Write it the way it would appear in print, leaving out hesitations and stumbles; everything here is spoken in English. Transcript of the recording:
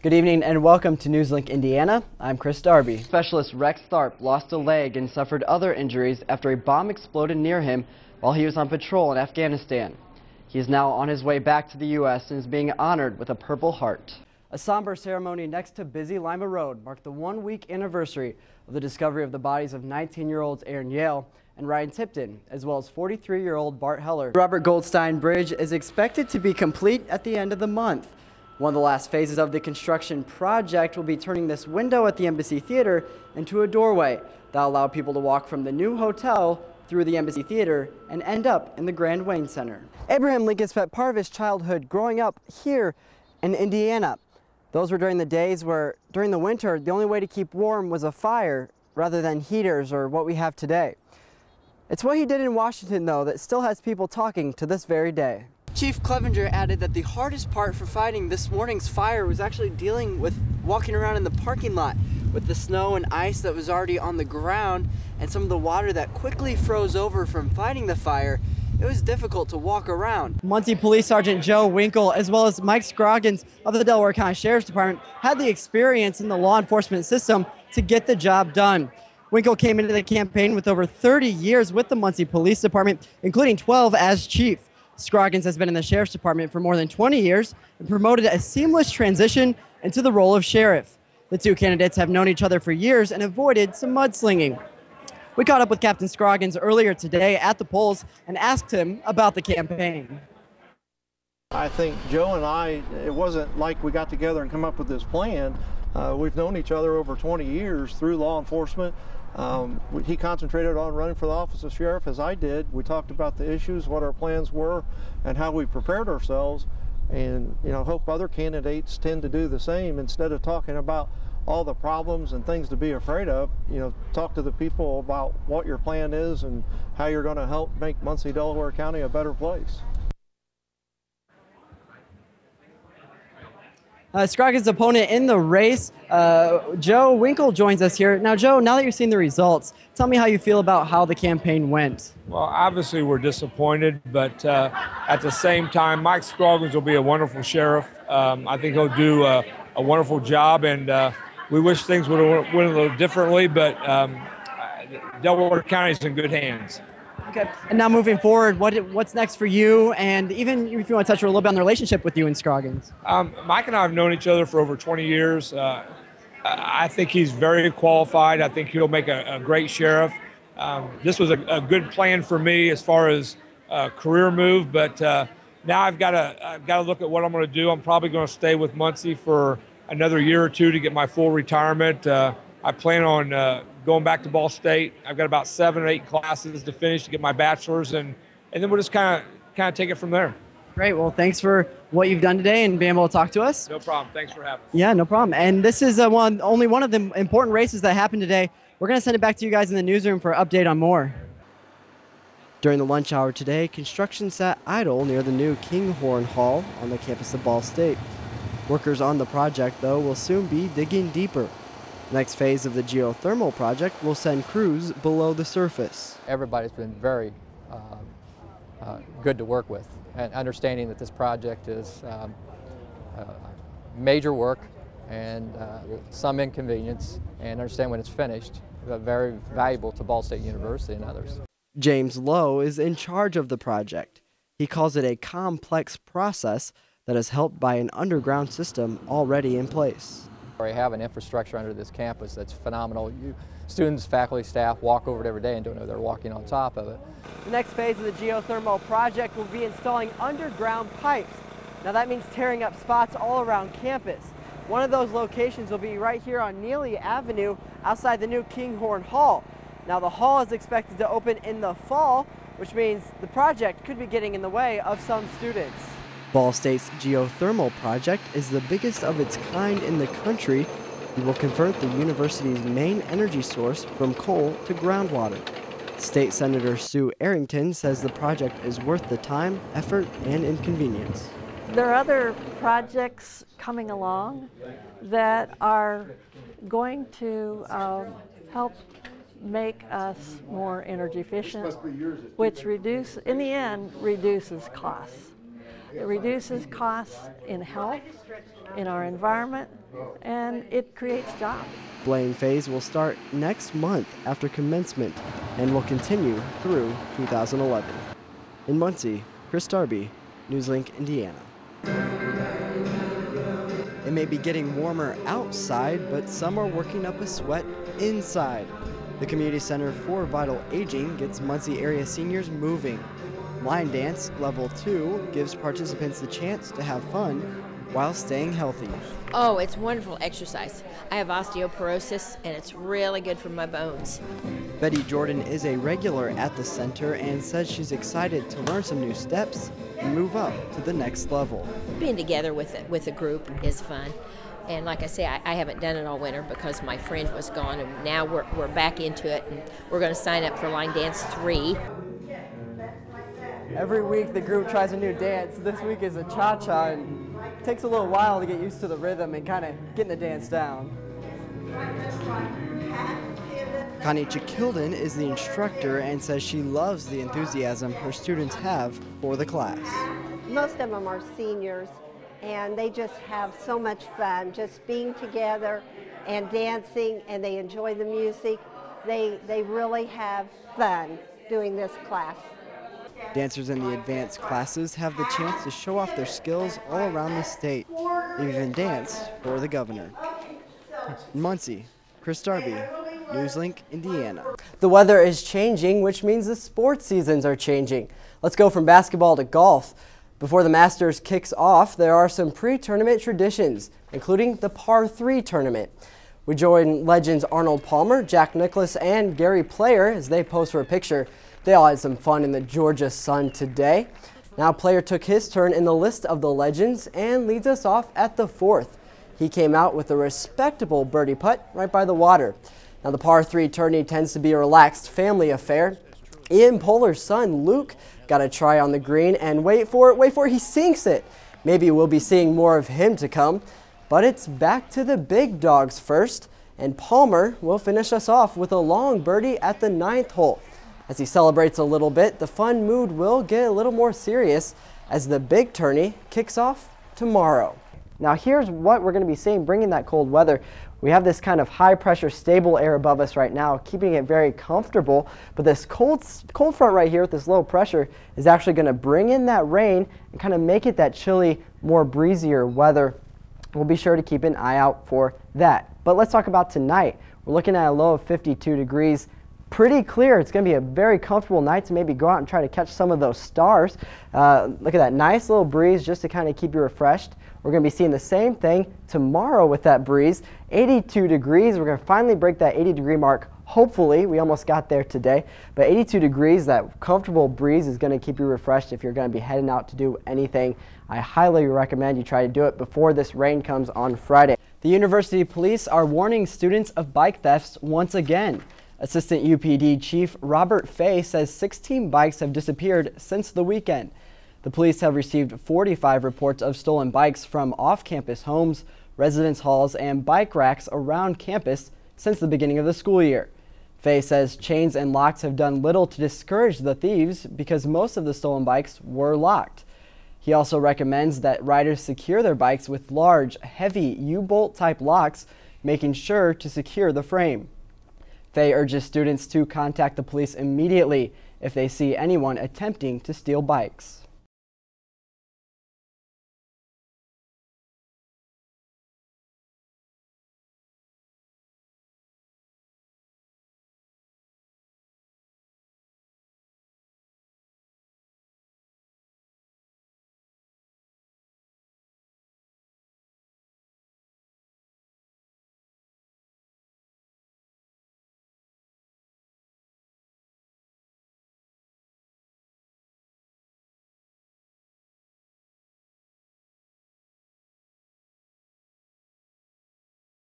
Good evening and welcome to NewsLink Indiana. I'm Chris Darby. Specialist Rex Tharp lost a leg and suffered other injuries after a bomb exploded near him while he was on patrol in Afghanistan. He is now on his way back to the U.S. and is being honored with a Purple Heart. A somber ceremony next to busy Lima Road marked the 1-week anniversary of the discovery of the bodies of 19-year-olds Aaron Yale and Ryan Tipton, as well as 43-year-old Bart Heller. Robert Goldstein Bridge is expected to be complete at the end of the month. One of the last phases of the construction project will be turning this window at the Embassy Theater into a doorway that will allow people to walk from the new hotel through the Embassy Theater and end up in the Grand Wayne Center. Abraham Lincoln spent part of his childhood growing up here in Indiana. Those were during the days where, during the winter, the only way to keep warm was a fire rather than heaters or what we have today. It's what he did in Washington, though, that still has people talking to this very day. Chief Clevenger added that the hardest part for fighting this morning's fire was actually dealing with walking around in the parking lot with the snow and ice that was already on the ground and some of the water that quickly froze over from fighting the fire. It was difficult to walk around. Muncie Police Sergeant Joe Winkle, as well as Mike Scroggins of the Delaware County Sheriff's Department, had the experience in the law enforcement system to get the job done. Winkle came into the campaign with over 30 years with the Muncie Police Department, including 12 as chief. Scroggins has been in the Sheriff's Department for more than 20 years and promoted a seamless transition into the role of sheriff. The two candidates have known each other for years and avoided some mudslinging. We caught up with Captain Scroggins earlier today at the polls and asked him about the campaign. I think Joe and I, it wasn't like we got together and come up with this plan. We've known each other over 20 years through law enforcement. He concentrated on running for the office of sheriff as I did. We talked about the issues, what our plans were, and how we prepared ourselves. And hope other candidates tend to do the same. Instead of talking about all the problems and things to be afraid of, talk to the people about what your plan is and how you're going to help make Muncie, Delaware County a better place. Scroggins' opponent in the race, Joe Winkle, joins us here. Now, Joe, now that you've seen the results, tell me how you feel about how the campaign went. Well, obviously we're disappointed, but at the same time, Mike Scroggins will be a wonderful sheriff. I think he'll do a wonderful job, and we wish things would have went a little differently, but Delaware County is in good hands. Okay, and now moving forward, what's next for you? And even if you want to touch a little bit on the relationship with you and Scroggins. Mike and I have known each other for over 20 years. I think he's very qualified. I think he'll make a great sheriff. This was a good plan for me as far as a career move, but now I've got to look at what I'm going to do. I'm probably going to stay with Muncie for another year or two to get my full retirement. I plan on going back to Ball State. I've got about 7 or 8 classes to finish to get my bachelor's, and then we'll just kind of take it from there. Great. Well, thanks for what you've done today and being able to talk to us. No problem. Thanks for having us. Yeah, no problem. And this is only one of the important races that happened today. We're going to send it back to you guys in the newsroom for an update on more. During the lunch hour today, construction sat idle near the new Kinghorn Hall on the campus of Ball State. Workers on the project, though, will soon be digging deeper. The next phase of the geothermal project will send crews below the surface. Everybody's been very good to work with, and understanding that this project is major work and some inconvenience, and understand when it's finished, very valuable to Ball State University and others. James Lowe is in charge of the project. He calls it a complex process that is helped by an underground system already in place. We have an infrastructure under this campus that's phenomenal. Students, faculty, staff walk over it every day and don't know they're walking on top of it. The next phase of the geothermal project will be installing underground pipes. Now that means tearing up spots all around campus. One of those locations will be right here on Neely Avenue outside the new Kinghorn Hall. Now the hall is expected to open in the fall, which means the project could be getting in the way of some students. Ball State's geothermal project is the biggest of its kind in the country and will convert the university's main energy source from coal to groundwater. State Senator Sue Arrington says the project is worth the time, effort, and inconvenience. There are other projects coming along that are going to help make us more energy efficient, which in the end reduces costs. It reduces costs in health, in our environment, and it creates jobs. Playing phase will start next month after commencement and will continue through 2011. In Muncie, Chris Darby, NewsLink, Indiana. It may be getting warmer outside, but some are working up a sweat inside. The Community Center for Vital Aging gets Muncie area seniors moving. Line Dance Level 2 gives participants the chance to have fun while staying healthy. Oh, it's wonderful exercise. I have osteoporosis and it's really good for my bones. Betty Jordan is a regular at the center and says she's excited to learn some new steps and move up to the next level. Being together with a group is fun. And like I say, I haven't done it all winter because my friend was gone, and now we're back into it, and we're going to sign up for Line Dance 3. Every week the group tries a new dance. This week is a cha-cha, and it takes a little while to get used to the rhythm and kind of getting the dance down. Connie Chikilden is the instructor and says she loves the enthusiasm her students have for the class. Most of them are seniors, and they just have so much fun just being together and dancing, and they enjoy the music. They really have fun doing this class. Dancers in the advanced classes have the chance to show off their skills all around the state. They even dance for the governor. In Muncie, Chris Darby, NewsLink, Indiana. The weather is changing, which means the sports seasons are changing. Let's go from basketball to golf. Before the Masters kicks off, there are some pre-tournament traditions, including the Par 3 tournament. We join legends Arnold Palmer, Jack Nicklaus, and Gary Player as they pose for a picture. They all had some fun in the Georgia sun today. Now Player took his turn in the list of the legends and leads us off at the 4th. He came out with a respectable birdie putt right by the water. Now the Par 3 tourney tends to be a relaxed family affair. Ian Poehler's son, Luke, got a try on the green, and wait for it, he sinks it. Maybe we'll be seeing more of him to come, but it's back to the big dogs first, and Palmer will finish us off with a long birdie at the 9th hole. As he celebrates a little bit, the fun mood will get a little more serious as the big tourney kicks off tomorrow. Now here's what we're going to be seeing bringing that cold weather. We have this kind of high pressure stable air above us right now, keeping it very comfortable, but this cold front right here with this low pressure is actually going to bring in that rain and kind of make it that chilly, more breezier weather. We'll be sure to keep an eye out for that. But let's talk about tonight. We're looking at a low of 52 degrees. Pretty clear. It's going to be a very comfortable night to maybe go out and try to catch some of those stars. Look at that nice little breeze just to kind of keep you refreshed. We're going to be seeing the same thing tomorrow with that breeze. 82 degrees. We're going to finally break that 80-degree mark. Hopefully, we almost got there today. But 82 degrees, that comfortable breeze is going to keep you refreshed if you're going to be heading out to do anything. I highly recommend you try to do it before this rain comes on Friday. The University Police are warning students of bike thefts once again. Assistant UPD Chief Robert Fay says 16 bikes have disappeared since the weekend. The police have received 45 reports of stolen bikes from off-campus homes, residence halls, and bike racks around campus since the beginning of the school year. Fay says chains and locks have done little to discourage the thieves because most of the stolen bikes were locked. He also recommends that riders secure their bikes with large, heavy U-bolt type locks, making sure to secure the frame. Fay urges students to contact the police immediately if they see anyone attempting to steal bikes.